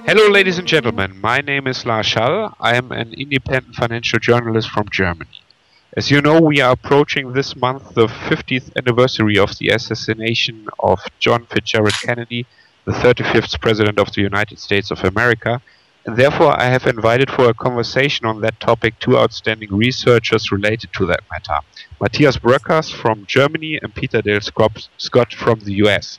Hello, ladies and gentlemen. My name is Lars Schall. I am an independent financial journalist from Germany. As you know, we are approaching this month the 50th anniversary of the assassination of John Fitzgerald Kennedy, the 35th President of the United States of America, and therefore I have invited for a conversation on that topic two outstanding researchers related to that matter, Mathias Broeckers from Germany and Peter Dale Scott from the US.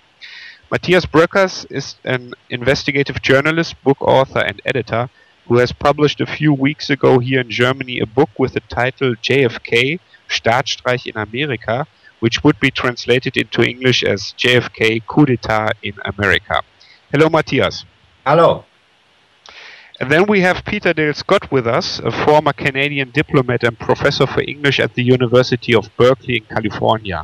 Mathias Broeckers is an investigative journalist, book author and editor who has published a few weeks ago here in Germany a book with the title JFK, Staatsstreich in Amerika, which would be translated into English as JFK Coup d'etat in America. Hello, Mathias. Hello. And then we have Peter Dale Scott with us, a former Canadian diplomat and professor for English at the University of Berkeley in California.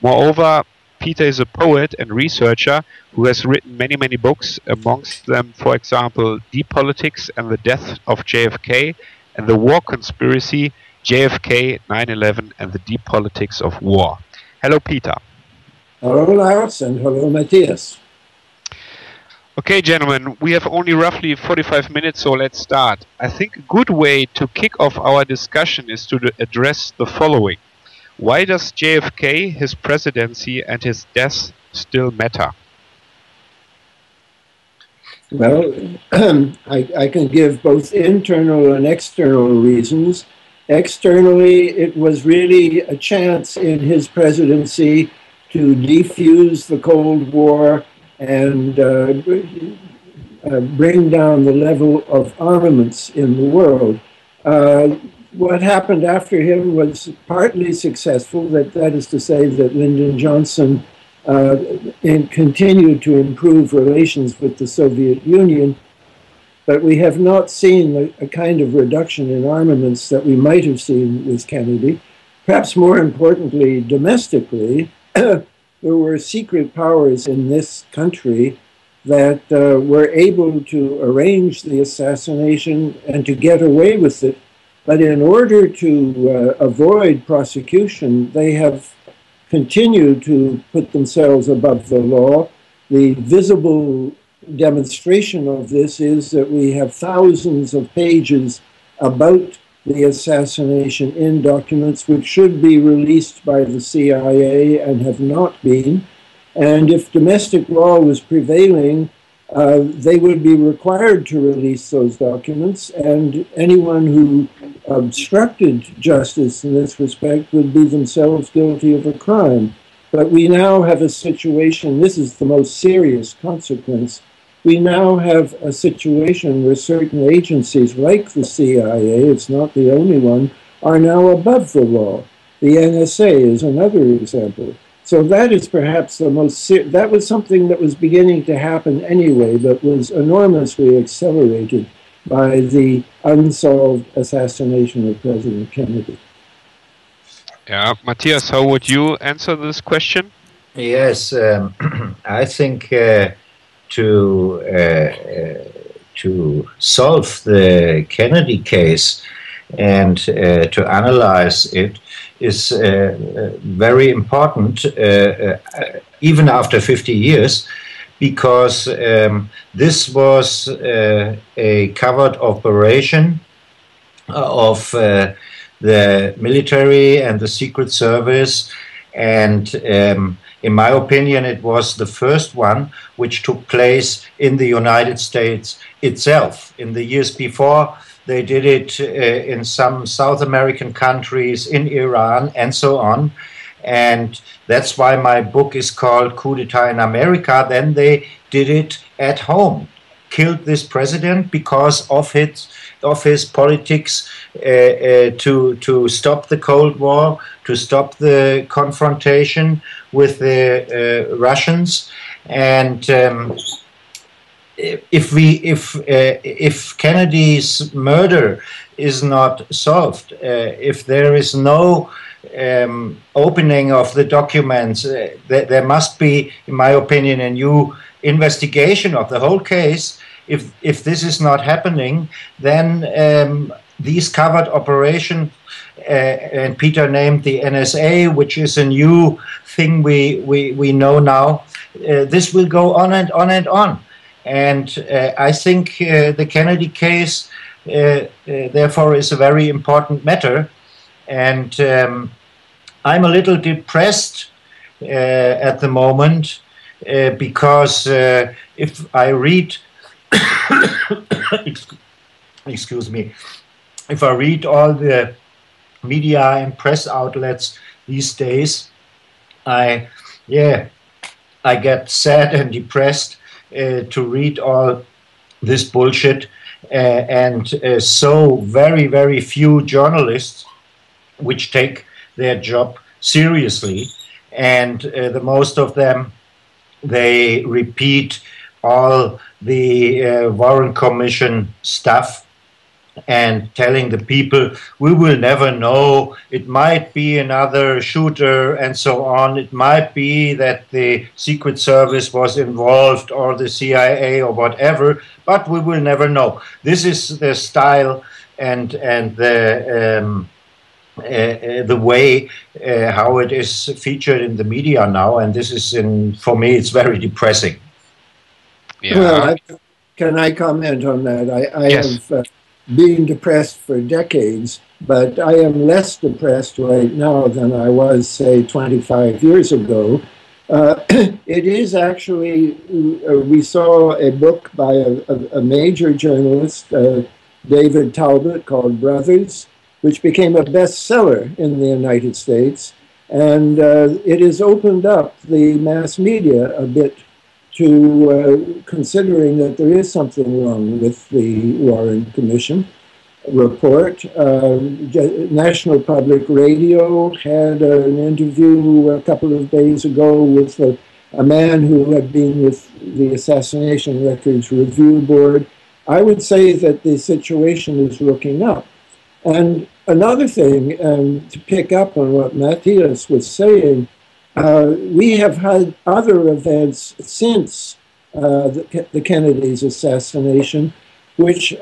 Moreover, Peter is a poet and researcher who has written many books, amongst them, for example, Deep Politics and the Death of JFK, and The War Conspiracy, JFK, 9/11, and the Deep Politics of War. Hello, Peter. Hello, Lars, and hello, Matthias. Okay, gentlemen, we have only roughly 45 minutes, so let's start. I think a good way to kick off our discussion is to address the following. Why does JFK, his presidency, and his death still matter? Well, I can give both internal and external reasons. Externally, it was really a chance in his presidency to defuse the Cold War and bring down the level of armaments in the world. What happened after him was partly successful, that is to say that Lyndon Johnson continued to improve relations with the Soviet Union, but we have not seen a kind of reduction in armaments that we might have seen with Kennedy. Perhaps more importantly, domestically, there were secret powers in this country that were able to arrange the assassination and to get away with it. But in order to avoid prosecution, they have continued to put themselves above the law. The visible demonstration of this is that we have thousands of pages about the assassination in documents which should be released by the CIA and have not been. And if domestic law was prevailing, they would be required to release those documents, and anyone who obstructed justice in this respect would be themselves guilty of a crime. But we now have a situation, this is the most serious consequence, we now have a situation where certain agencies like the CIA, it's not the only one, are now above the law. The NSA is another example. So that is perhaps the most, that was something that was beginning to happen anyway, but was enormously accelerated by the unsolved assassination of President Kennedy. Yeah, Matthias, how would you answer this question? Yes, I think to solve the Kennedy case and to analyze it is very important, even after 50 years, because this was a covered operation of the military and the Secret Service, and in my opinion, it was the first one which took place in the United States itself. In the years before, they did it in some South American countries, in Iran, and so on. And that's why my book is called Coup d'etat in America. Then they did it at home, killed this president because of his politics to stop the Cold War, to stop the confrontation with the Russians. And if Kennedy's murder is not solved, if there is no opening of the documents, there must be, in my opinion, a new investigation of the whole case. If this is not happening, then these covered operations, and Peter named the NSA, which is a new thing we know now, this will go on and on and on. And I think the Kennedy case, therefore, is a very important matter. And I'm a little depressed at the moment because if I read, excuse me, if I read all the media and press outlets these days, I get sad and depressed to read all this bullshit and so very, very few journalists which take their job seriously, and the most of them, they repeat all the Warren Commission stuff and telling the people, we will never know, it might be another shooter and so on, it might be that the Secret Service was involved or the CIA or whatever, but we will never know. This is the style and the way how it is featured in the media now, and this is, for me, it's very depressing. Yeah. Well, can I comment on that? I yes. have been depressed for decades, but I am less depressed right now than I was, say, 25 years ago. It is actually, we saw a book by a major journalist, David Talbot, called Brothers, which became a bestseller in the United States. And it has opened up the mass media a bit to considering that there is something wrong with the Warren Commission report. National Public Radio had an interview a couple of days ago with a man who had been with the Assassination Records Review Board. I would say that the situation is looking up. And another thing, to pick up on what Mathias was saying, we have had other events since the Kennedy's assassination, which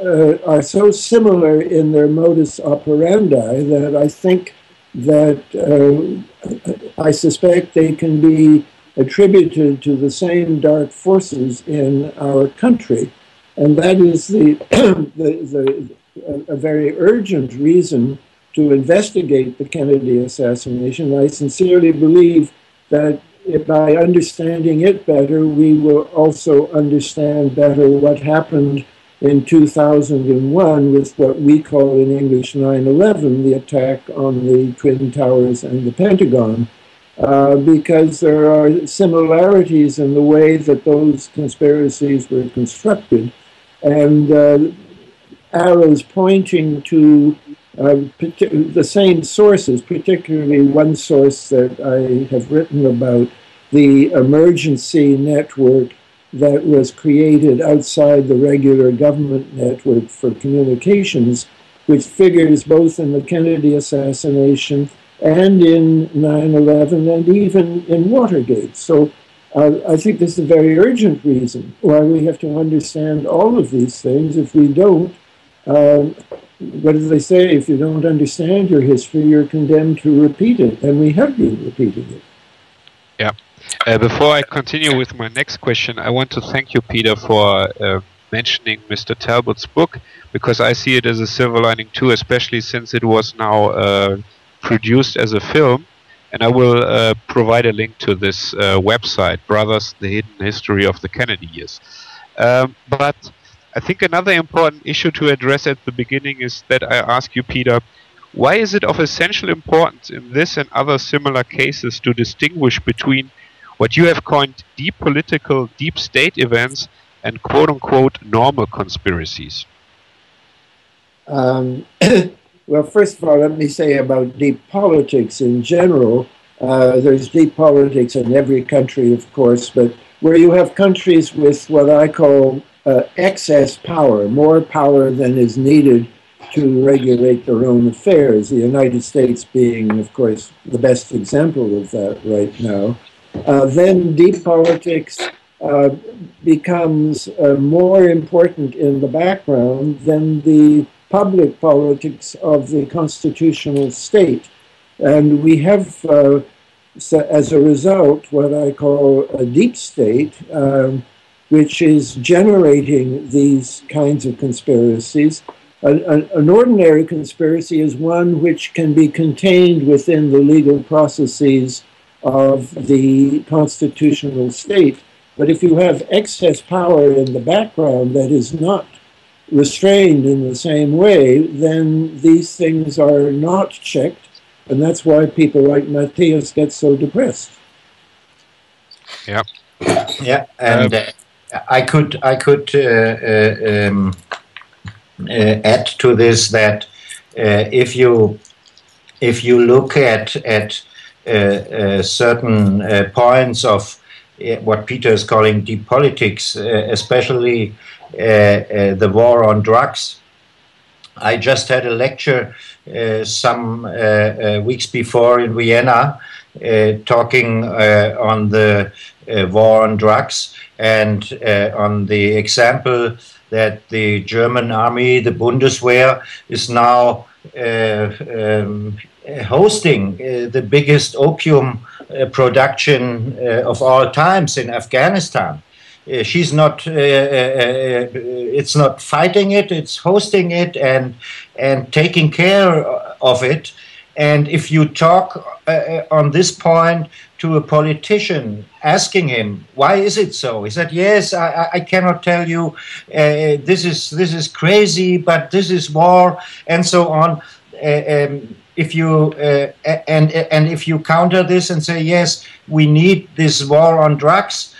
are so similar in their modus operandi that I think that I suspect they can be attributed to the same dark forces in our country. And that is a very urgent reason to investigate the Kennedy assassination. I sincerely believe that by understanding it better, we will also understand better what happened in 2001 with what we call in English 9/11, the attack on the Twin Towers and the Pentagon, because there are similarities in the way that those conspiracies were constructed, and arrows pointing to the same sources, particularly one source that I have written about, the emergency network that was created outside the regular government network for communications, which figures both in the Kennedy assassination and in 9/11 and even in Watergate. So I think this is a very urgent reason why we have to understand all of these things. If we don't, what do they say? If you don't understand your history, you're condemned to repeat it. And we have been repeating it. Yeah. Before I continue with my next question, I want to thank you, Peter, for mentioning Mr. Talbot's book, because I see it as a silver lining too, especially since it was now produced as a film. And I will provide a link to this website, Brothers, The Hidden History of the Kennedy Years. But I think another important issue to address at the beginning is that I ask you, Peter, why is it of essential importance in this and other similar cases to distinguish between what you have coined deep political, deep state events and quote-unquote normal conspiracies? Well, first of all, let me say about deep politics in general. There's deep politics in every country, of course, but where you have countries with what I call excess power, more power than is needed to regulate their own affairs, the United States being, of course, the best example of that right now, then deep politics becomes more important in the background than the public politics of the constitutional state. And we have, as a result, what I call a deep state, which is generating these kinds of conspiracies. An ordinary conspiracy is one which can be contained within the legal processes of the constitutional state. But if you have excess power in the background that is not restrained in the same way, then these things are not checked, and that's why people like Mathias get so depressed. Yeah. Yeah, and I could add to this that if you look at certain points of what Peter is calling deep politics, especially the war on drugs. I just had a lecture some weeks before in Vienna talking on the war on drugs and on the example that the German army, the Bundeswehr, is now hosting the biggest opium production of all times in Afghanistan. She's not. It's not fighting it. It's hosting it and taking care of it. And if you talk on this point to a politician, asking him why is it so, he said, "Yes, I cannot tell you. This is crazy, but this is war, and so on." If you and if you counter this and say, yes, we need this war on drugs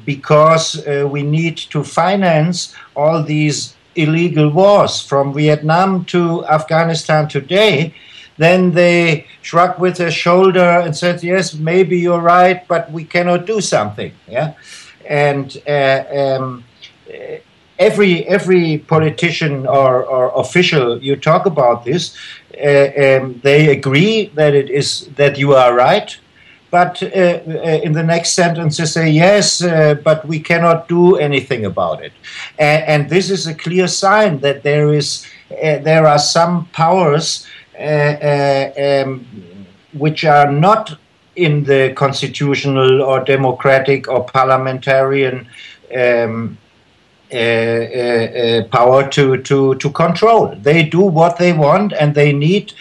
because we need to finance all these illegal wars from Vietnam to Afghanistan today, then they shrug with their shoulder and said, yes, maybe you're right, but we cannot do something. Yeah, and every politician or official you talk about this, they agree that you are right, but in the next sentence they say yes, but we cannot do anything about it, and this is a clear sign that there are some powers which are not in the constitutional or democratic or parliamentarian power to control. They do what they want, and they need,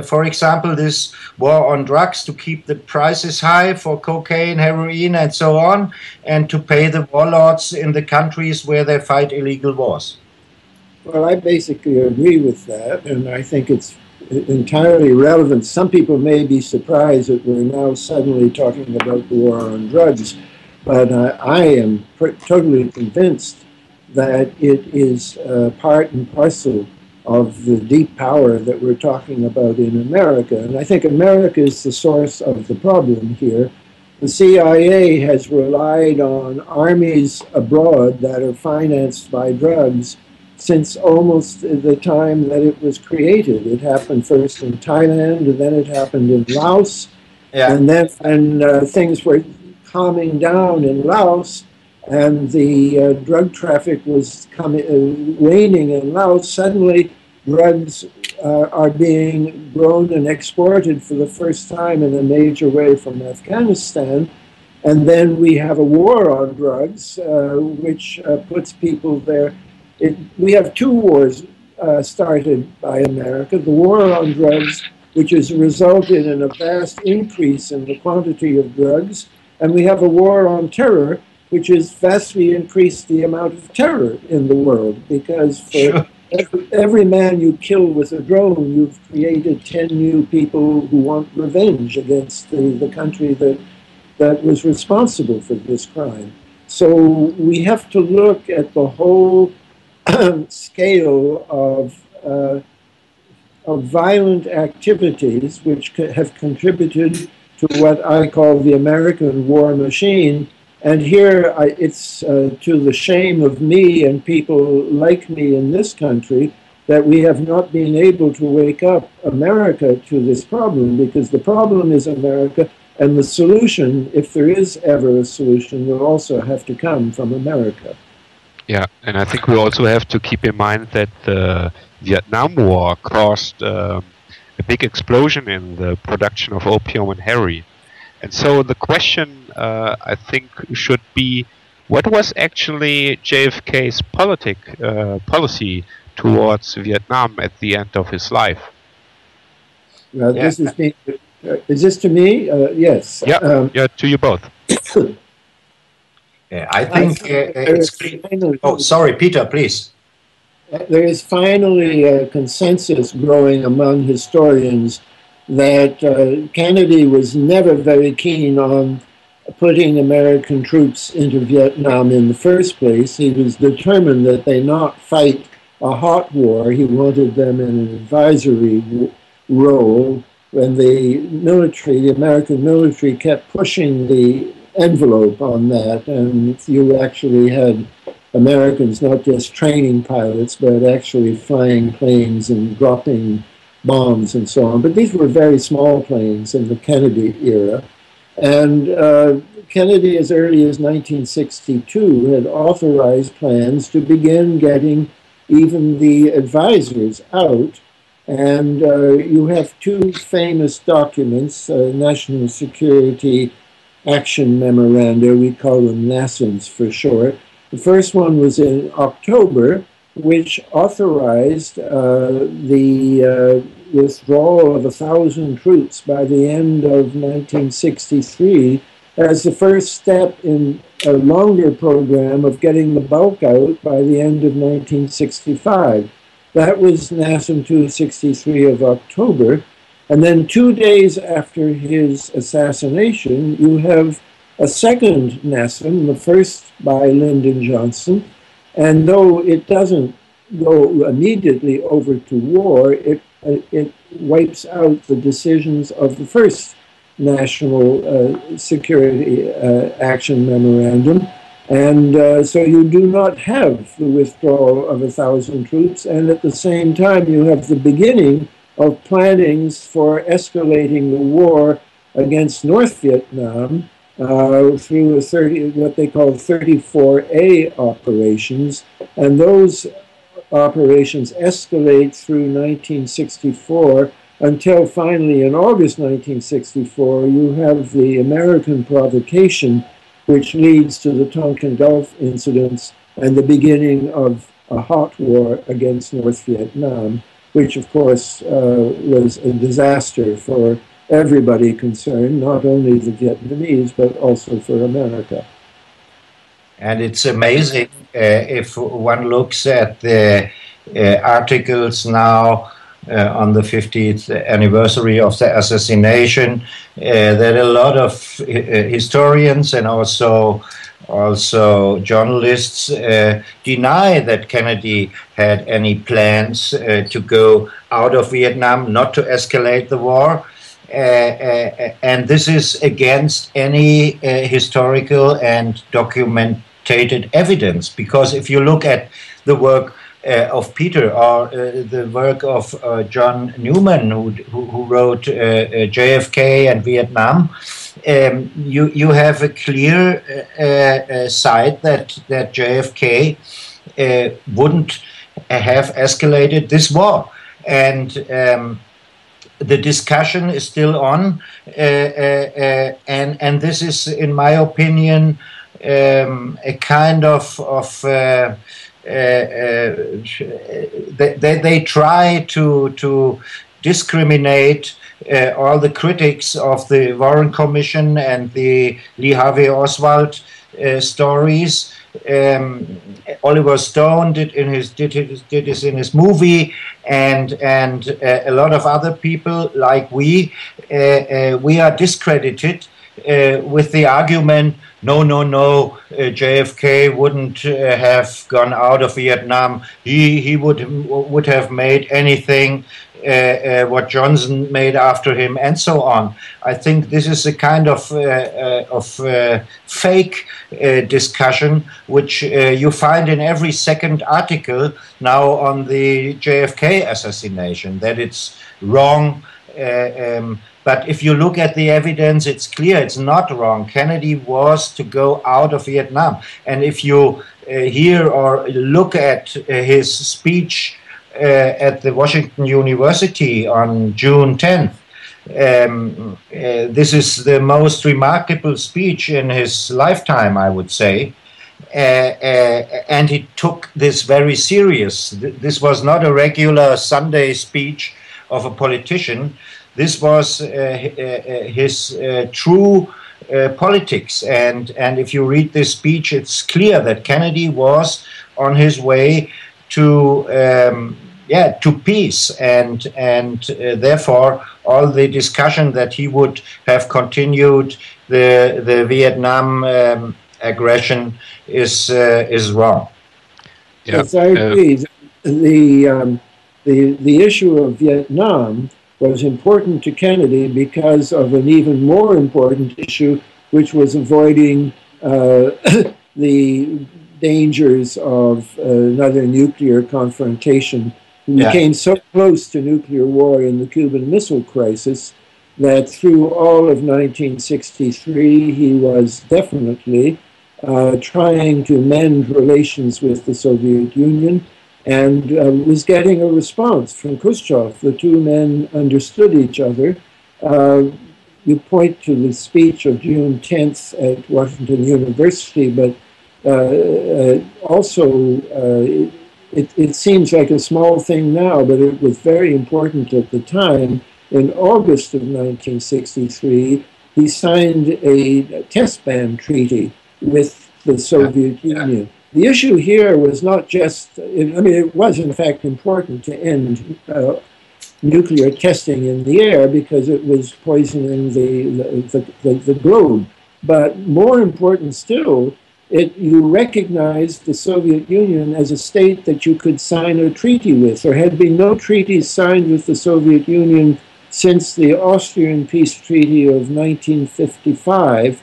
for example, this war on drugs to keep the prices high for cocaine, heroin, and so on, and to pay the warlords in the countries where they fight illegal wars. Well, I basically agree with that, and I think it's entirely relevant. Some people may be surprised that we're now suddenly talking about the war on drugs, but I am totally convinced that it is part and parcel of the deep power that we're talking about in America. And I think America is the source of the problem here. The CIA has relied on armies abroad that are financed by drugs since almost the time that it was created. It happened first in Thailand, and then it happened in Laos, and then things were calming down in Laos, and the drug traffic was waning in Laos. Suddenly, drugs are being grown and exported for the first time in a major way from Afghanistan. And then we have a war on drugs, which puts people there. We have two wars started by America. The war on drugs, which has resulted in a vast increase in the quantity of drugs. And we have a war on terror, which has vastly increased the amount of terror in the world, because for every man you kill with a drone, you've created 10 new people who want revenge against the country that was responsible for this crime. So we have to look at the whole scale of violent activities which have contributed to what I call the American war machine. And here it's to the shame of me and people like me in this country that we have not been able to wake up America to this problem, because the problem is America, and the solution, if there is ever a solution, will also have to come from America. Yeah, and I think we also have to keep in mind that the Vietnam War caused a big explosion in the production of opium and heroin. And so the question, I think, should be, What was actually JFK's policy towards Vietnam at the end of his life? This is this to me? Yes. Yeah, to you both. I think it's clear. Oh, sorry, Peter, please. There is finally a consensus growing among historians that Kennedy was never very keen on putting American troops into Vietnam in the first place. He was determined that they not fight a hot war. He wanted them in an advisory role. When the military, the American military, kept pushing the envelope on that, and you actually had Americans not just training pilots, but actually flying planes and dropping bombs and so on. But these were very small planes in the Kennedy era. And Kennedy, as early as 1962, had authorized plans to begin getting even the advisors out. And you have two famous documents, National Security Action Memoranda, we call them NASAMS for short. The first one was in October, which authorized the withdrawal of 1,000 troops by the end of 1963 as the first step in a longer program of getting the bulk out by the end of 1965. That was NASAM 263 of October. And then 2 days after his assassination, you have a second NASAM, the first by Lyndon Johnson. And though it doesn't go immediately over to war, it wipes out the decisions of the first National Security Action Memorandum. And so you do not have the withdrawal of 1,000 troops. And at the same time, you have the beginning of plannings for escalating the war against North Vietnam through what they call 34A operations. And those operations escalate through 1964 until finally in August 1964, you have the American provocation, which leads to the Tonkin Gulf incidents and the beginning of a hot war against North Vietnam, which of course was a disaster for everybody concerned, not only the Vietnamese, but also for America. And it's amazing if one looks at the articles now on the 50th anniversary of the assassination, that a lot of historians and also journalists deny that Kennedy had any plans to go out of Vietnam, not to escalate the war. And this is against any historical and documented evidence, because if you look at the work of Peter or the work of John Newman, who wrote JFK and Vietnam, you have a clear side that JFK wouldn't have escalated this war. And the discussion is still on, and this is, in my opinion, a kind of they try to discriminate all the critics of the Warren Commission and the Lee Harvey Oswald stories. Oliver Stone did this in his movie, and a lot of other people like we are discredited with the argument, no, JFK wouldn't have gone out of Vietnam. He would have made anything what Johnson made after him, and so on. I think this is a kind of fake discussion, which you find in every second article now on the JFK assassination, that it's wrong. But if you look at the evidence, it's clear it's not wrong. Kennedy was to go out of Vietnam. And if you hear or look at his speech at the Washington University on June 10th, this is the most remarkable speech in his lifetime, I would say. and he took this very serious. This was not a regular Sunday speech of a politician. This was his true politics. And if you read this speech, it's clear that Kennedy was on his way to to peace, and therefore all the discussion that he would have continued the Vietnam aggression is wrong. Yeah. Yes, I agree. The issue of Vietnam was important to Kennedy because of an even more important issue, which was avoiding the dangers of another nuclear confrontation. We came so close to nuclear war in the Cuban Missile Crisis that through all of 1963, he was definitely trying to mend relations with the Soviet Union, and was getting a response from Khrushchev. The two men understood each other. You point to the speech of June 10th at Washington University, but also it seems like a small thing now, but it was very important at the time. In August of 1963, he signed a test ban treaty with the Soviet Union. The issue here was not just, it was in fact important to end nuclear testing in the air because it was poisoning the globe. But more important still, you recognized the Soviet Union as a state that you could sign a treaty with. There had been no treaties signed with the Soviet Union since the Austrian Peace Treaty of 1955.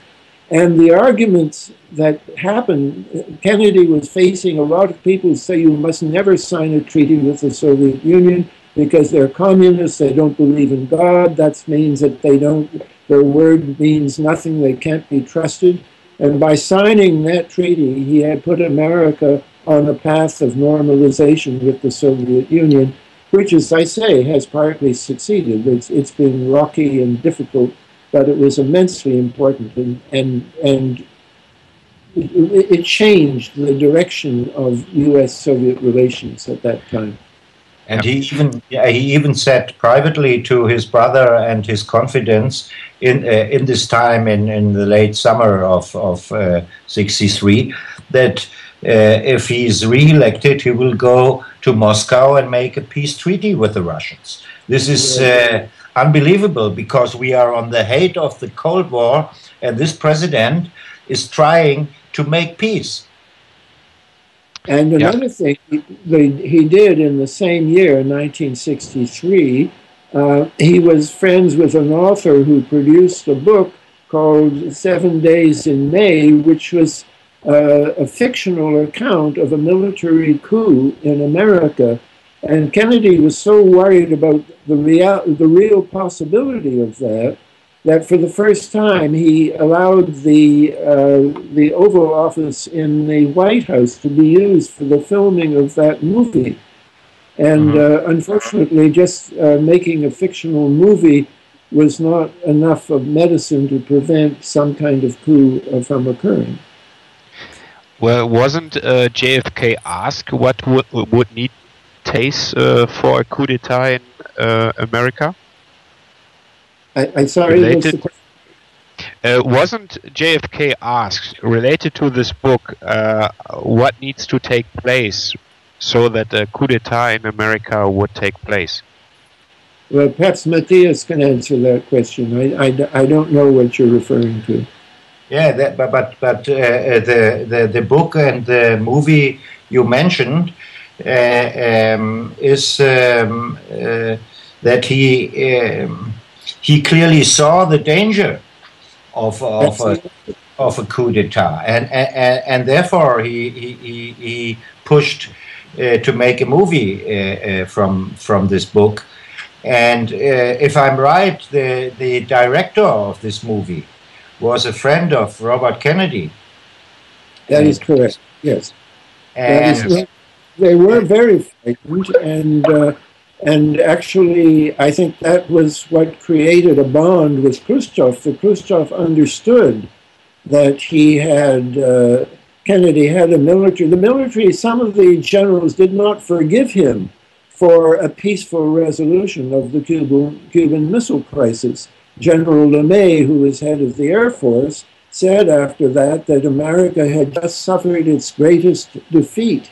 And the arguments that happened, Kennedy was facing a lot of people who say you must never sign a treaty with the Soviet Union because they're communists, they don't believe in God, that means that their word means nothing, they can't be trusted. And by signing that treaty, he had put America on a path of normalization with the Soviet Union, which, as I say, has partly succeeded. It's been rocky and difficult, but it was immensely important, and it changed the direction of U.S.-Soviet relations at that time. And he even said privately to his brother and his confidants in this time in the late summer of '63 that if he's re-elected, he will go to Moscow and make a peace treaty with the Russians. This is unbelievable because we are on the height of the Cold War, and this president is trying to make peace. And another thing he did in the same year, 1963, he was friends with an author who produced a book called 7 Days in May, which was a fictional account of a military coup in America. And Kennedy was so worried about the real possibility of that for the first time he allowed the Oval Office in the White House to be used for the filming of that movie. And unfortunately, just making a fictional movie was not enough of medicine to prevent some kind of coup from occurring. Well, wasn't JFK asked what would need takes for a coup d'etat in America? I'm sorry, wasn't JFK asked, related to this book, what needs to take place so that a coup d'etat in America would take place? Well, perhaps Mathias can answer that question. I don't know what you're referring to. Yeah, but the book and the movie you mentioned is that he clearly saw the danger of a coup d'etat, and therefore he pushed to make a movie from this book. And if I'm right, the director of this movie was a friend of Robert Kennedy. That is correct. Yes, they were very frightened, and actually, I think that was what created a bond with Khrushchev. The Khrushchev understood that he had Kennedy had a military. The military, some of the generals did not forgive him for a peaceful resolution of the Cuban Missile Crisis. General LeMay, who was head of the Air Force, said after that America had just suffered its greatest defeat.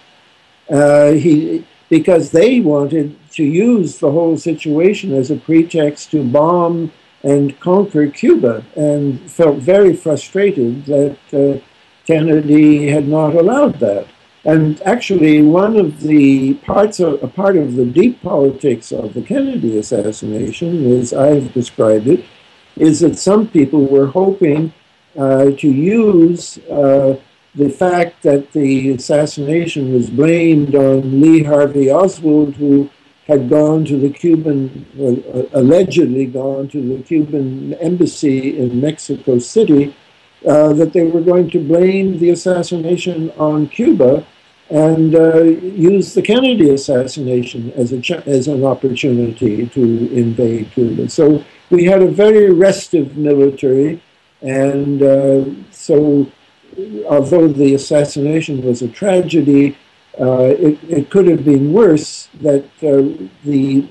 Because they wanted to use the whole situation as a pretext to bomb and conquer Cuba, and felt very frustrated that Kennedy had not allowed that. And actually, one of the a part of the deep politics of the Kennedy assassination, as I've described it, is that some people were hoping to use the fact that the assassination was blamed on Lee Harvey Oswald, who had gone to the allegedly gone to the Cuban embassy in Mexico City, that they were going to blame the assassination on Cuba and use the Kennedy assassination as an opportunity to invade Cuba. So we had a very restive military, and so although the assassination was a tragedy, it could have been worse that the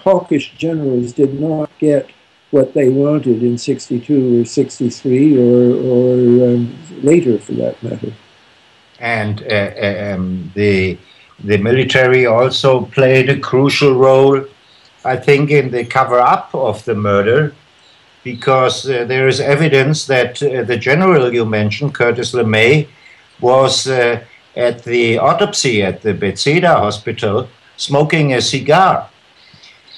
hawkish generals did not get what they wanted in '62 or '63 or later, for that matter. And the military also played a crucial role, I think, in the cover-up of the murder, because there is evidence that the general you mentioned, Curtis LeMay, was at the autopsy at the Bethesda Hospital smoking a cigar.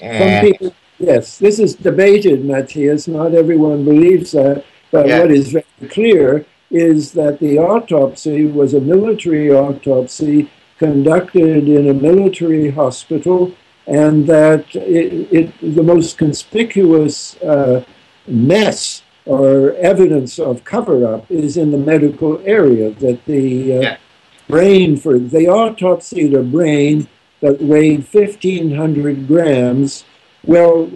Some people, yes, this is debated, Matthias. Not everyone believes that, but what is very clear is that the autopsy was a military autopsy conducted in a military hospital, and that the most conspicuous mess or evidence of cover-up is in the medical area, that the brain, they autopsied a brain that weighed 1,500 grams. Well,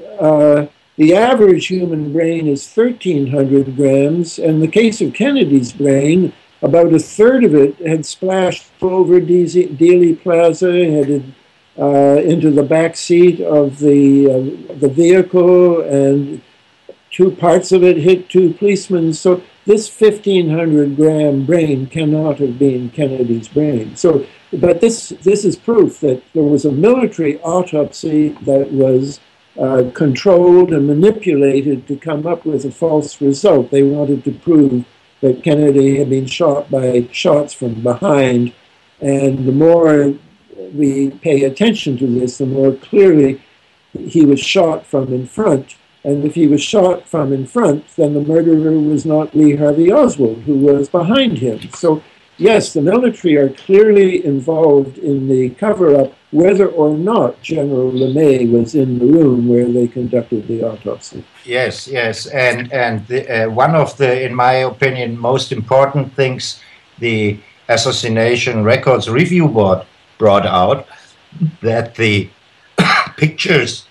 the average human brain is 1,300 grams, and in the case of Kennedy's brain, about a third of it had splashed over Dealey Plaza, headed into the back seat of the vehicle, and 2 parts of it hit 2 policemen. So this 1,500 gram brain cannot have been Kennedy's brain. So, but this is proof that there was a military autopsy that was controlled and manipulated to come up with a false result. They wanted to prove that Kennedy had been shot by shots from behind, and the more we pay attention to this, the more clearly he was shot from in front. And if he was shot from in front, then the murderer was not Lee Harvey Oswald, who was behind him. So, yes, the military are clearly involved in the cover-up, whether or not General LeMay was in the room where they conducted the autopsy. Yes, yes. And one of the, in my opinion, most important things the Assassination Records Review Board brought out, that the pictures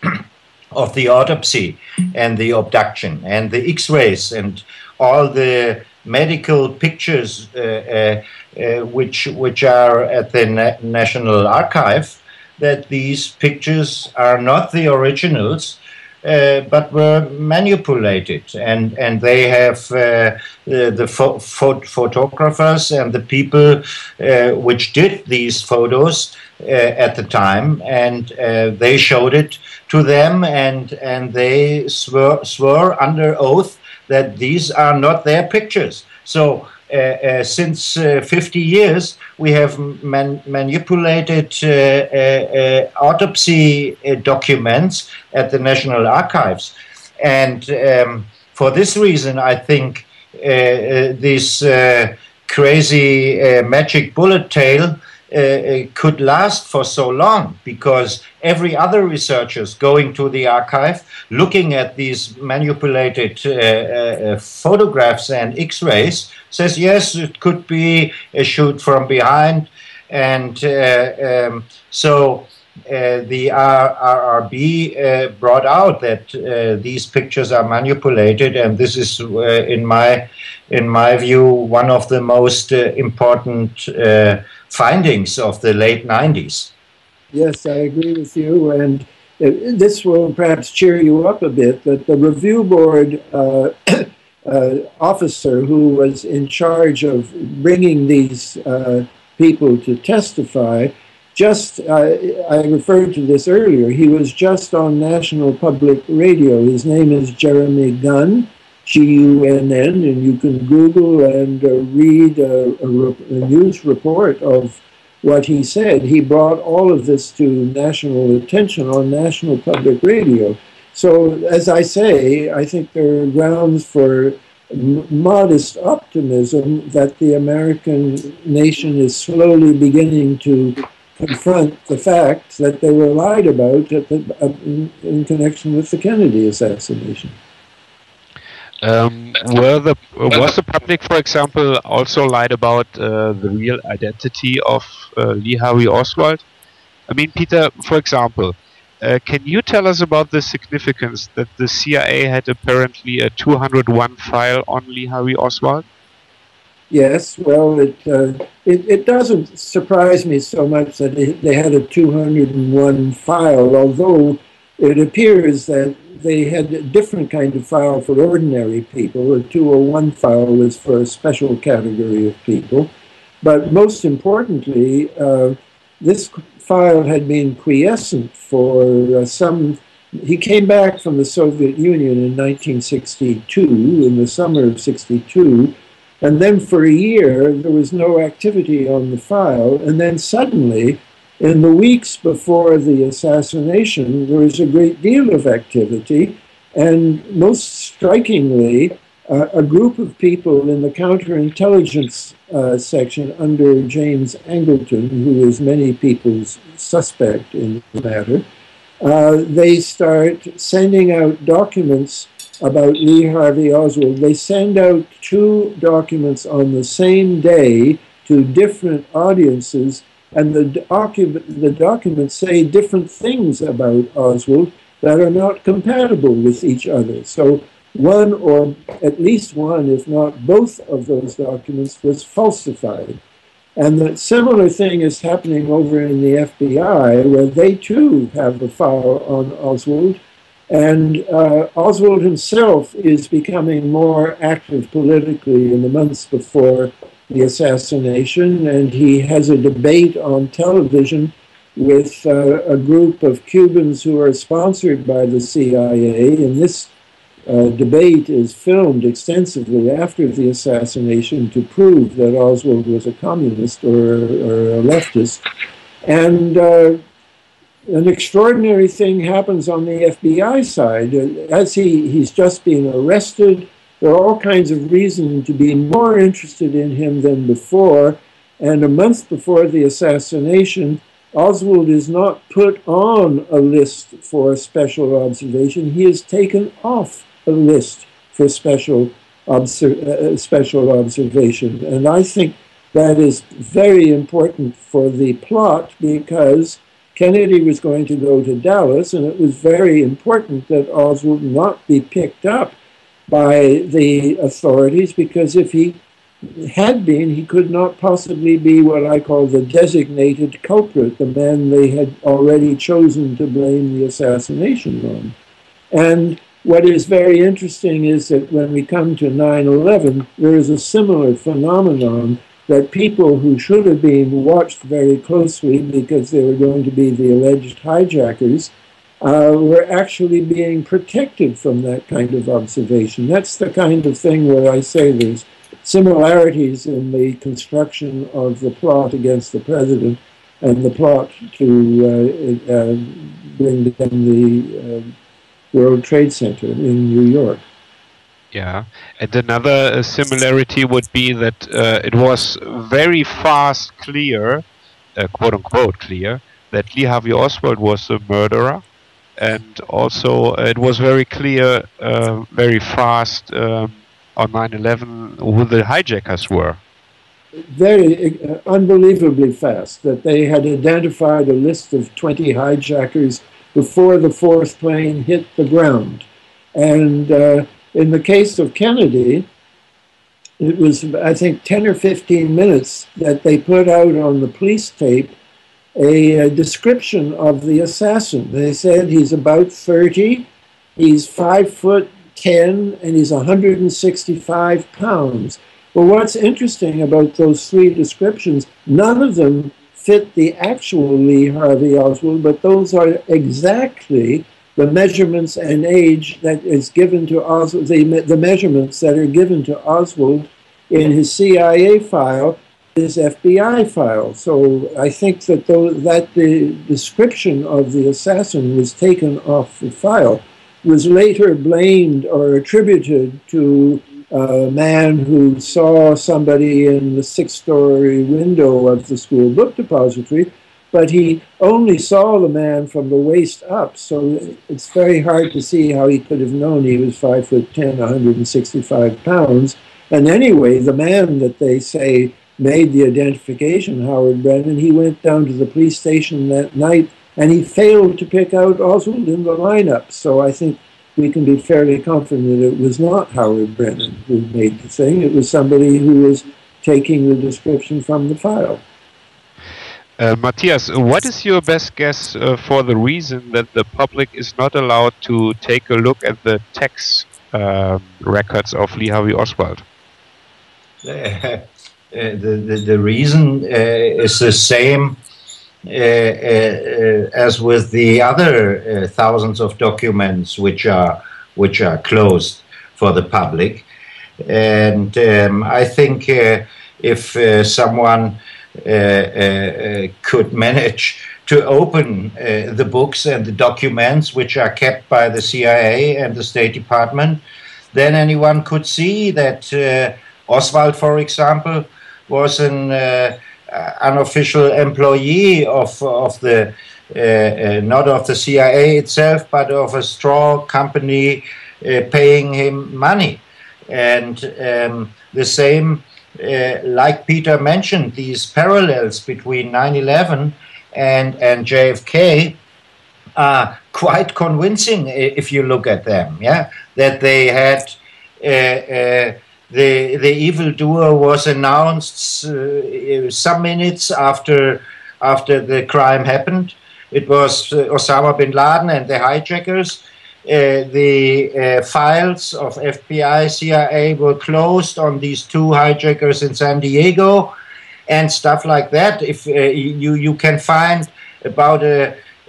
of the autopsy and the abduction and the X-rays and all the medical pictures which are at the National Archive, that these pictures are not the originals, but were manipulated, and they have the photographers and the people which did these photos at the time, and they showed it to them, and they swore under oath that these are not their pictures. So since 50 years, we have manipulated autopsy documents at the National Archives. And for this reason, I think this crazy magic bullet tale could last for so long, because every other researchers going to the archive, looking at these manipulated photographs and X-rays, says, yes, it could be a shoot from behind. And so the RRB brought out that these pictures are manipulated, and this is, in my view, one of the most important findings of the late 90s. Yes, I agree with you, and this will perhaps cheer you up a bit, that the review board officer who was in charge of bringing these people to testify, I referred to this earlier, he was just on National Public Radio. His name is Jeremy Gunn, Gunn, and you can Google and read a news report of what he said. He brought all of this to national attention on National Public Radio. So, as I say, I think there are grounds for modest optimism that the American nation is slowly beginning to confront the fact that they were lied about in connection with the Kennedy assassination. Was the public, for example, also lied about the real identity of Lee Harvey Oswald? I mean, Peter, for example, can you tell us about the significance that the CIA had apparently a 201 file on Lee Harvey Oswald? Yes, well, it doesn't surprise me so much that they had a 201 file, although it appears that they had a different kind of file for ordinary people. A 201 file was for a special category of people. But most importantly, this file had been quiescent for he came back from the Soviet Union in 1962, in the summer of 62, and then for a year there was no activity on the file, and then suddenly, in the weeks before the assassination, there was a great deal of activity, and most strikingly, a group of people in the counterintelligence section under James Angleton, who is many people's suspect in the matter, they start sending out documents about Lee Harvey Oswald. They send out 2 documents on the same day to different audiences, and the documents say different things about Oswald that are not compatible with each other. So one, or at least one, if not both of those documents was falsified. And the similar thing is happening over in the FBI, where they too have a file on Oswald. And Oswald himself is becoming more active politically in the months before the assassination, and he has a debate on television with a group of Cubans who are sponsored by the CIA, and this debate is filmed extensively after the assassination to prove that Oswald was a communist or a leftist. And an extraordinary thing happens on the FBI side. As he's just been arrested, there are all kinds of reasons to be more interested in him than before. And a month before the assassination, Oswald is not put on a list for special observation. He is taken off a list for special observation. And I think that is very important for the plot, because Kennedy was going to go to Dallas, and it was very important that Oswald not be picked up by the authorities, because if he had been, he could not possibly be what I call the designated culprit, the man they had already chosen to blame the assassination on. And what is very interesting is that when we come to 9/11, there is a similar phenomenon that people who should have been watched very closely because they were going to be the alleged hijackers were actually being protected from that kind of observation. That's the kind of thing where I say there's similarities in the construction of the plot against the president and the plot to bring down the World Trade Center in New York. Yeah, and another similarity would be that it was very fast clear, quote-unquote clear, that Lee Harvey Oswald was a murderer, and also it was very clear, very fast on 9/11 who the hijackers were. very unbelievably fast, that they had identified a list of 20 hijackers before the fourth plane hit the ground. And in the case of Kennedy, it was, I think, 10 or 15 minutes that they put out on the police tape a description of the assassin. They said he's about 30, he's 5'10", and he's 165 pounds. Well, what's interesting about those three descriptions, none of them fit the actual Lee Harvey Oswald, but those are exactly the measurements and age that is given to Oswald, the measurements that are given to Oswald in his CIA file, his FBI file. So I think that the description of the assassin was taken off the file, was later blamed or attributed to a man who saw somebody in the sixth-story window of the school book depository, but he only saw the man from the waist up, so it's very hard to see how he could have known he was 5'10", 165 pounds. And anyway, the man that they say made the identification, Howard Brennan, he went down to the police station that night and he failed to pick out Oswald in the lineup. So I think we can be fairly confident that it was not Howard Brennan who made the thing. It was somebody who was taking the description from the file. Matthias, what is your best guess for the reason that the public is not allowed to take a look at the tax records of Lee Harvey Oswald? The reason is the same as with the other thousands of documents which are closed for the public, and I think if someone could manage to open the books and the documents which are kept by the CIA and the State Department, then anyone could see that Oswald, for example, was an unofficial employee of the not of the CIA itself, but of a straw company paying him money. And the same, like Peter mentioned, these parallels between 9/11 and JFK are quite convincing if you look at them. Yeah, that they had the evildoer was announced some minutes after the crime happened. It was Osama bin Laden and the hijackers. The files of FBI, CIA were closed on these two hijackers in San Diego, and stuff like that. If you can find about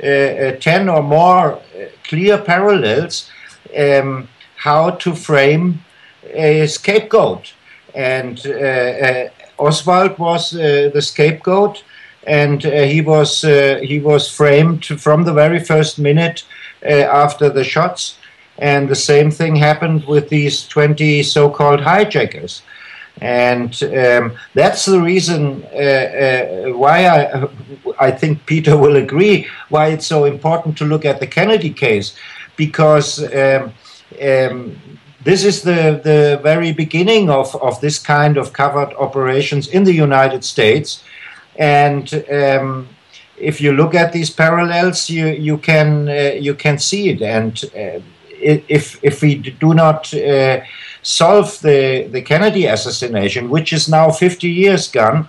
10 or more clear parallels how to frame a scapegoat, and Oswald was the scapegoat, and he was framed from the very first minute after the shots, and the same thing happened with these 20 so-called hijackers, and that's the reason why I think Peter will agree why it's so important to look at the Kennedy case, because this is the very beginning of this kind of covert operations in the United States, and if you look at these parallels, you can see it. And if we do not solve the Kennedy assassination, which is now 50 years gone,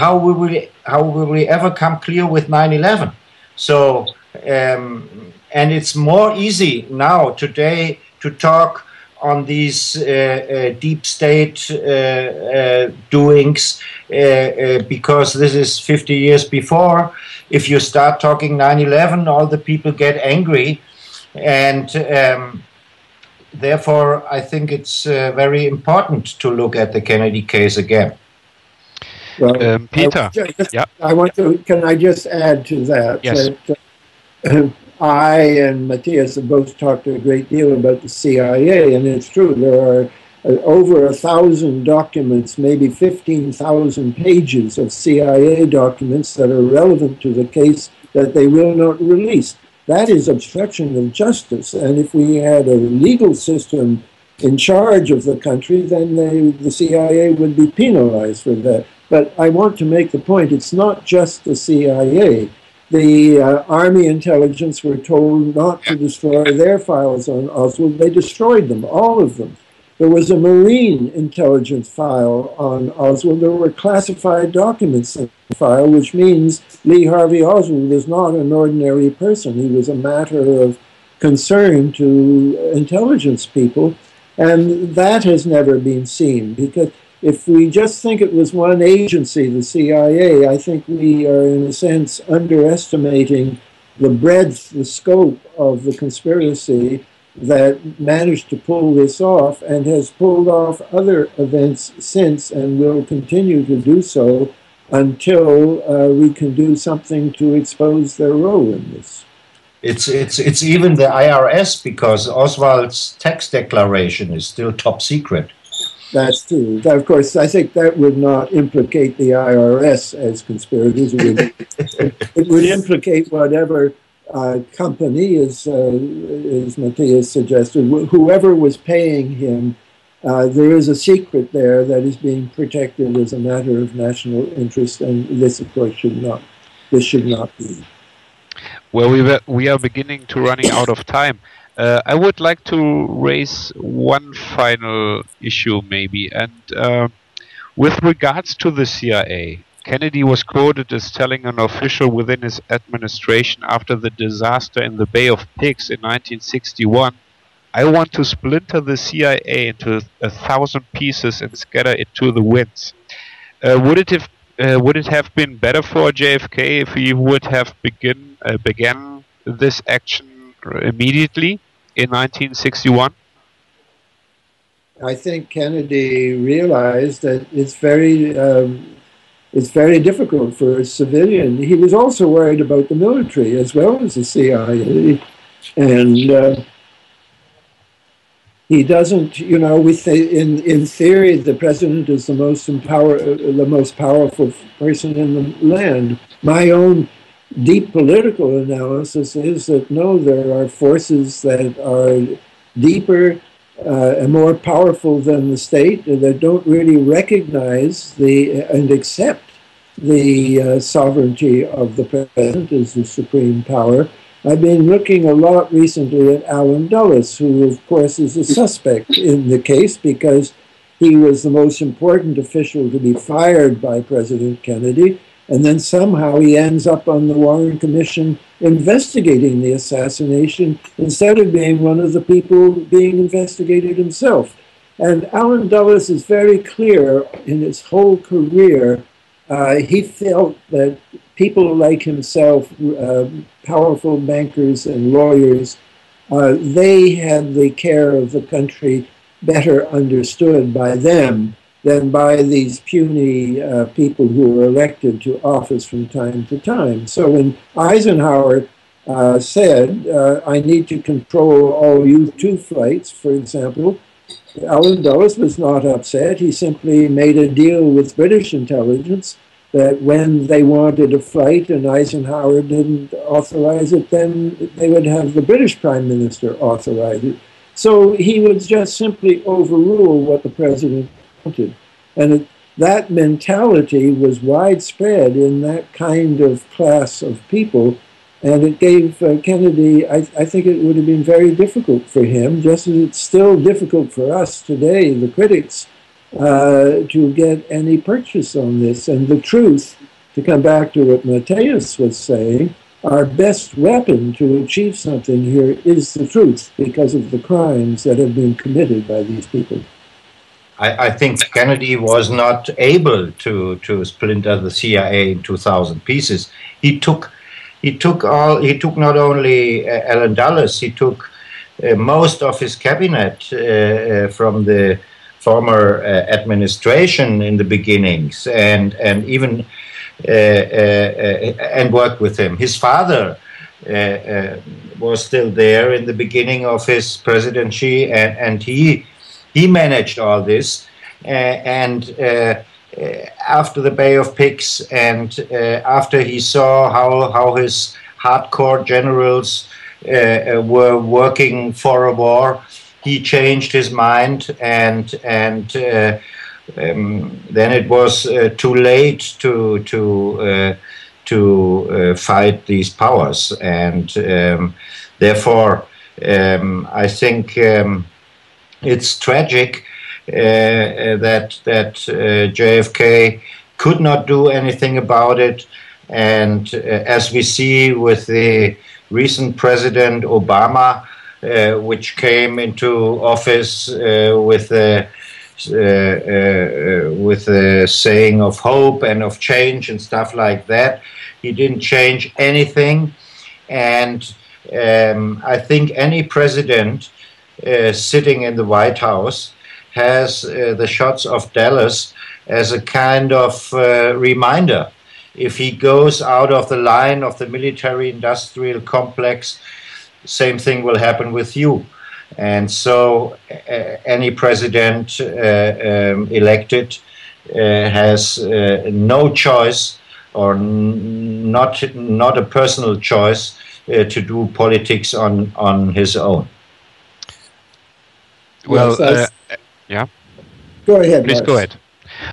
how will we ever come clear with 9/11? So. And it's more easy now today to talk on these deep state doings because this is 50 years before. If you start talking 9/11, all the people get angry, and therefore I think it's very important to look at the Kennedy case again. Well, Peter, can I just add to that? Yes. That, I and Matthias have both talked a great deal about the CIA, and it's true. There are over 1,000 documents, maybe 15,000 pages of CIA documents that are relevant to the case that they will not release. That is obstruction of justice. And if we had a legal system in charge of the country, then the CIA would be penalized for that. But I want to make the point, it's not just the CIA. The Army intelligence were told not to destroy their files on Oswald. They destroyed them, all of them. There was a Marine intelligence file on Oswald. There were classified documents in the file, which means Lee Harvey Oswald was not an ordinary person. He was a matter of concern to intelligence people. And that has never been seen, because if we just think it was one agency, the CIA, I think we are, in a sense, underestimating the breadth, the scope of the conspiracy that managed to pull this off and has pulled off other events since and will continue to do so until we can do something to expose their role in this. It's even the IRS, because Oswald's tax declaration is still top secret. That's true. Of course, I think that would not implicate the IRS as conspirators. It would implicate whatever company, as Mathias suggested, whoever was paying him. There is a secret there that is being protected as a matter of national interest, and this, of course, should not be. Well, we are beginning to running out of time. I would like to raise one final issue, maybe, and with regards to the CIA, Kennedy was quoted as telling an official within his administration after the disaster in the Bay of Pigs in 1961, "I want to splinter the CIA into 1,000 pieces and scatter it to the winds." Would it have been better for JFK if he would have began this action immediately in 1961? I think Kennedy realized that it's very difficult for a civilian. He was also worried about the military as well as the CIA, and he doesn't, you know, in theory, the president is the most powerful person in the land. My own deep political analysis is that no, there are forces that are deeper and more powerful than the state that don't really recognize and accept the sovereignty of the president as the supreme power. I've been looking a lot recently at Alan Dulles, who of course is a suspect in the case because he was the most important official to be fired by President Kennedy, and then somehow he ends up on the Warren Commission investigating the assassination instead of being one of the people being investigated himself. And Alan Dulles is very clear in his whole career. He felt that people like himself, powerful bankers and lawyers, they had the care of the country better understood by them than by these puny people who were elected to office from time to time. So when Eisenhower said, "I need to control all U-2 flights," for example, Alan Dulles was not upset. He simply made a deal with British intelligence that when they wanted a flight and Eisenhower didn't authorize it, then they would have the British Prime Minister authorize it. So he would just simply overrule what the president wanted. And that mentality was widespread in that kind of class of people. And it gave Kennedy, I think it would have been very difficult for him, just as it's still difficult for us today, the critics, to get any purchase on this. And the truth, to come back to what Mathias was saying, our best weapon to achieve something here is the truth because of the crimes that have been committed by these people. I think Kennedy was not able to splinter the CIA into 1,000 pieces. He took not only Alan Dulles, he took most of his cabinet from the former administration in the beginnings, and even and worked with him. His father was still there in the beginning of his presidency, and he managed all this. After the Bay of Pigs, and after he saw how his hardcore generals were working for a war, he changed his mind, and then it was too late to fight these powers, and therefore I think it's tragic that JFK could not do anything about it, and as we see with the recent President Obama, which came into office with a saying of hope and of change and stuff like that. He didn't change anything, and I think any president sitting in the White House has the shots of Dallas as a kind of reminder. If he goes out of the line of the military-industrial complex, same thing will happen with you. And so any president elected has no choice, or not a personal choice, to do politics on his own. Well, yeah. Go ahead. Please Lars. go ahead.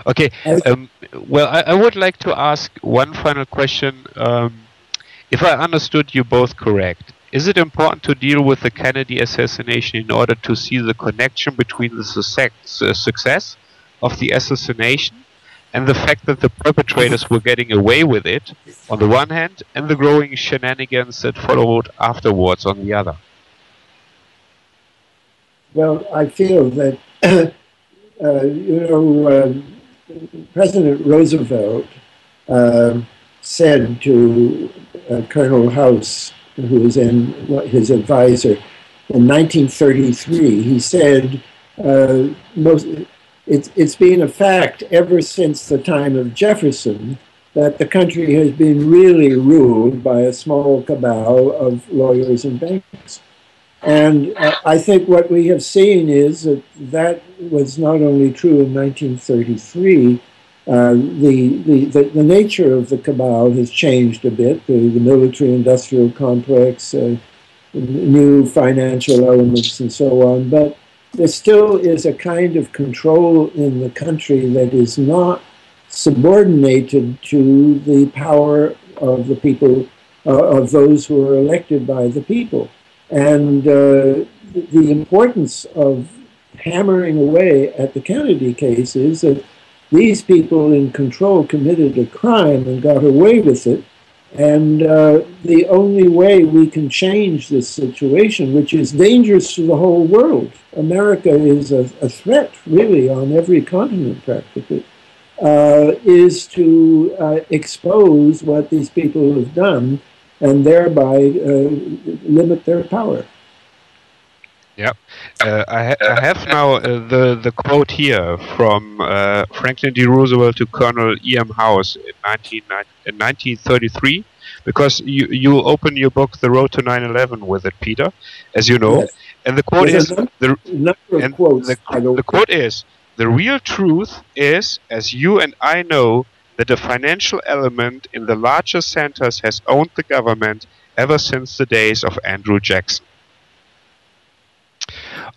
Okay. Well, I would like to ask one final question. If I understood you both correct, is it important to deal with the Kennedy assassination in order to see the connection between the success of the assassination and the fact that the perpetrators were getting away with it on the one hand, and the growing shenanigans that followed afterwards on the other? Well, I feel that, President Roosevelt said to Colonel House, who was his advisor, in 1933, he said, it's been a fact ever since the time of Jefferson that the country has been really ruled by a small cabal of lawyers and bankers. And I think what we have seen is that was not only true in 1933, the nature of the cabal has changed a bit, the military-industrial complex, new financial elements and so on, but there still is a kind of control in the country that is not subordinated to the power of the people, of those who are elected by the people. And the importance of hammering away at the Kennedy case is that these people in control committed a crime and got away with it. And the only way we can change this situation, which is dangerous to the whole world, America is a threat really on every continent practically, is to expose what these people have done and thereby limit their power. Yeah, I have now the quote here from Franklin D. Roosevelt to Colonel E.M. House in 1933, because you open your book The Road to 9/11 with it, Peter, as you know, yes. And the quote is the quote is, "The real truth is, as you and I know, that the financial element in the larger centers has owned the government ever since the days of Andrew Jackson."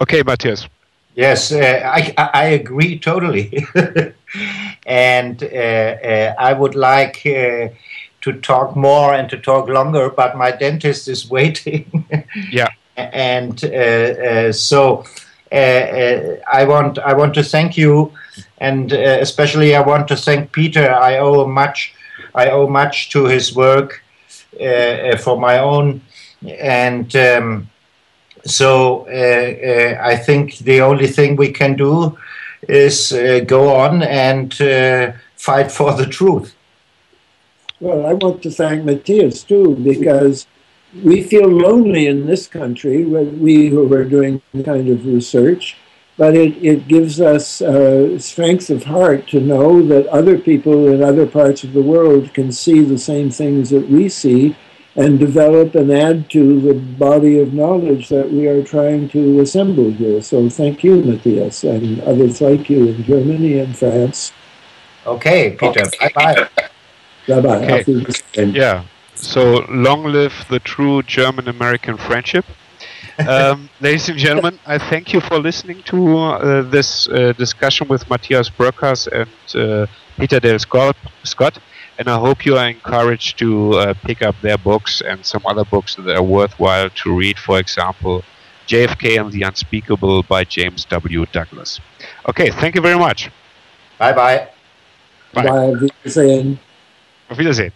Okay, Matthias. Yes, I agree totally. And I would like to talk more and to talk longer, but my dentist is waiting. Yeah. And so I want to thank you, and especially I want to thank Peter. I owe much to his work for my own, and so I think the only thing we can do is go on and fight for the truth. Well, I want to thank Mathias too, because we feel lonely in this country, we who are doing kind of research, but it gives us strength of heart to know that other people in other parts of the world can see the same things that we see and develop and add to the body of knowledge that we are trying to assemble here. So thank you, Mathias, and others like you in Germany and France. Okay, Peter, bye-bye. Bye-bye. Okay. Yeah. So long live the true German-American friendship. Ladies and gentlemen, I thank you for listening to this discussion with Mathias Broeckers and Peter Dale Scott, and I hope you are encouraged to pick up their books and some other books that are worthwhile to read, for example, JFK and the Unspeakable by James W. Douglas. Okay, thank you very much. Bye-bye. Bye. Auf Wiedersehen. Auf Wiedersehen.